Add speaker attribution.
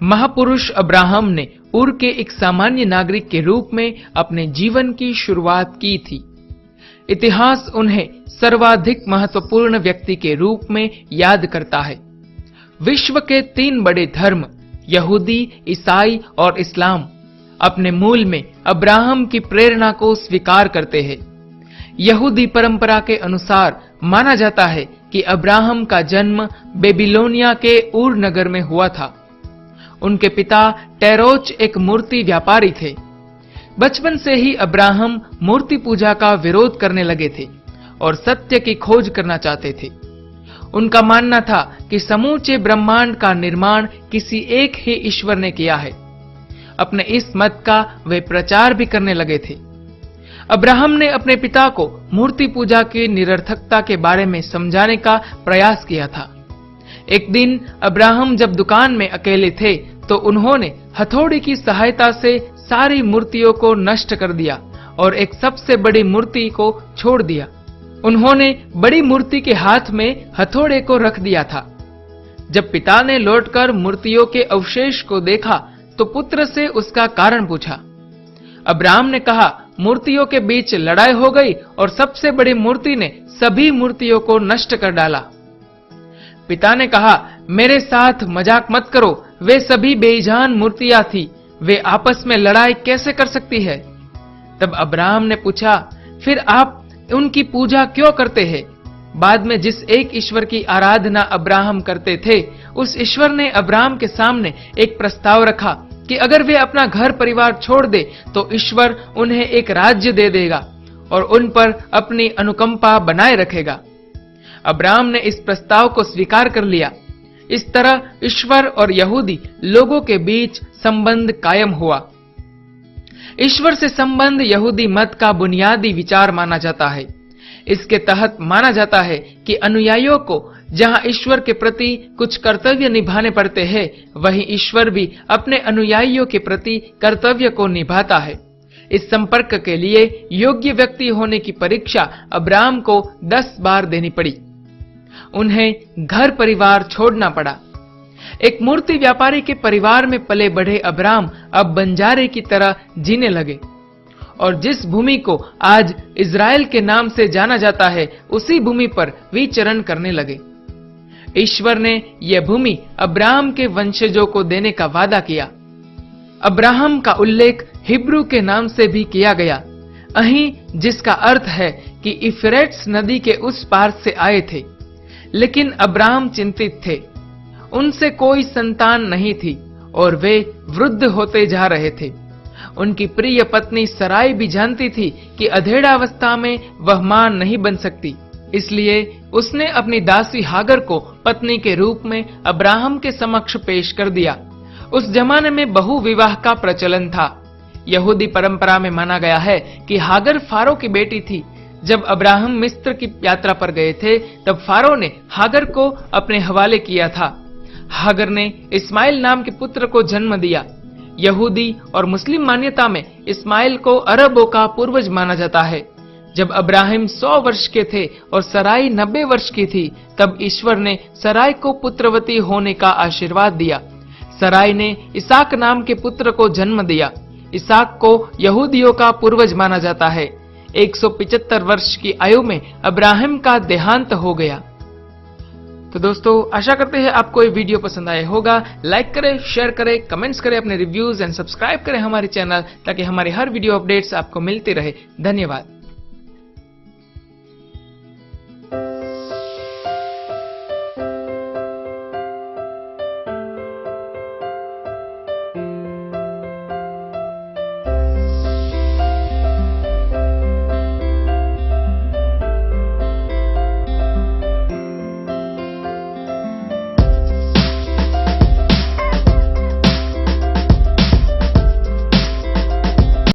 Speaker 1: महापुरुष अब्राहम ने उर के एक सामान्य नागरिक के रूप में अपने जीवन की शुरुआत की थी। इतिहास उन्हें सर्वाधिक महत्वपूर्ण व्यक्ति के रूप में याद करता है। विश्व के 3 बड़े धर्म यहूदी, ईसाई और इस्लाम अपने मूल में अब्राहम की प्रेरणा को स्वीकार करते हैं। यहूदी परंपरा के अनुसार माना जाता है कि अब्राहम का जन्म बेबीलोनिया के ऊर नगर में हुआ था। उनके पिता टेरोच एक मूर्ति व्यापारी थे। बचपन से ही अब्राहम मूर्ति पूजा का विरोध करने लगे थे और सत्य की खोज करना चाहते थे। उनका मानना था कि समूचे ब्रह्मांड का निर्माण किसी एक ही ईश्वर ने किया है। अपने इस मत का वे प्रचार भी करने लगे थे। अब्राहम ने अपने पिता को मूर्ति पूजा की निरर्थकता के बारे में समझाने का प्रयास किया था। एक दिन अब्राहम जब दुकान में अकेले थे तो उन्होंने हथौड़ी की सहायता से सारी मूर्तियों को नष्ट कर दिया और एक सबसे बड़ी मूर्ति को छोड़ दिया। उन्होंने बड़ी मूर्ति के हाथ में हथौड़े को रख दिया था। जब पिता ने लौटकर मूर्तियों के अवशेष को देखा तो पुत्र से उसका कारण पूछा। अब्राहम ने कहा, मूर्तियों के बीच लड़ाई हो गई और सबसे बड़ी मूर्ति ने सभी मूर्तियों को नष्ट कर डाला। पिता ने कहा, मेरे साथ मजाक मत करो, वे सभी बेईजान मूर्तियां थी, वे आपस में लड़ाई कैसे कर सकती है? तब अब्राहम ने पूछा, फिर आप उनकी पूजा क्यों करते हैं? बाद में जिस एक ईश्वर की आराधना अब्राहम करते थे, उस ईश्वर ने अब्राहम के सामने एक प्रस्ताव रखा कि अगर वे अपना घर परिवार छोड़ दे तो ईश्वर उन्हें एक राज्य दे देगा और उन पर अपनी अनुकंपा बनाए रखेगा। अब्राहम ने इस प्रस्ताव को स्वीकार कर लिया। इस तरह ईश्वर और यहूदी लोगों के बीच संबंध कायम हुआ। ईश्वर से संबंध यहूदी मत का बुनियादी विचार माना जाता है। इसके तहत माना जाता है कि अनुयायियों को जहां ईश्वर के प्रति कुछ कर्तव्य निभाने पड़ते हैं, वहीं ईश्वर भी अपने अनुयायियों के प्रति कर्तव्य को निभाता है। इस संपर्क के लिए योग्य व्यक्ति होने की परीक्षा अब्राहम को 10 बार देनी पड़ी। उन्हें घर परिवार छोड़ना पड़ा। एक मूर्ति व्यापारी के परिवार में पले बढ़े अब्राहम अब बंजारे की तरह जीने लगे और जिस भूमि को आज इज़राइल के नाम से जाना जाता है, उसी भूमि पर विचरण करने लगे। ईश्वर ने यह भूमि अब्राहम के वंशजों को देने का वादा किया। अब्राहम का उल्लेख हिब्रू के नाम से भी किया गया, अहीं, जिसका अर्थ है कि इफ्रेट्स नदी के उस पार से आए थे। लेकिन अब्राहम चिंतित थे। उनसे कोई संतान नहीं थी और वे वृद्ध होते जा रहे थे। उनकी प्रिय पत्नी सराय भी जानती थी कि अधेड़ावस्था में वह मां नहीं बन सकती। इसलिए उसने अपनी दासी हागर को पत्नी के रूप में अब्राहम के समक्ष पेश कर दिया। उस जमाने में बहु विवाह का प्रचलन था। यहूदी परंपरा में माना गया है कि हागर फारो की बेटी थी। जब अब्राहम मिस्र की यात्रा पर गए थे, तब फारो ने हागर को अपने हवाले किया था। हागर ने इस्माइल नाम के पुत्र को जन्म दिया। यहूदी और मुस्लिम मान्यता में इस्माइल को अरबों का पूर्वज माना जाता है। जब अब्राहम 100 वर्ष के थे और सराई 90 वर्ष की थी, तब ईश्वर ने सराय को पुत्रवती होने का आशीर्वाद दिया। सराय ने इसाक नाम के पुत्र को जन्म दिया। इसाक को यहूदियों का पूर्वज माना जाता है। 175 वर्ष की आयु में अब्राहम का देहांत हो गया। तो दोस्तों, आशा करते हैं आपको ये वीडियो पसंद आया होगा। लाइक करें, शेयर करें, कमेंट्स करें, अपने रिव्यूज एंड सब्सक्राइब करें हमारे चैनल, ताकि हमारे हर वीडियो अपडेट्स आपको मिलते रहे। धन्यवाद।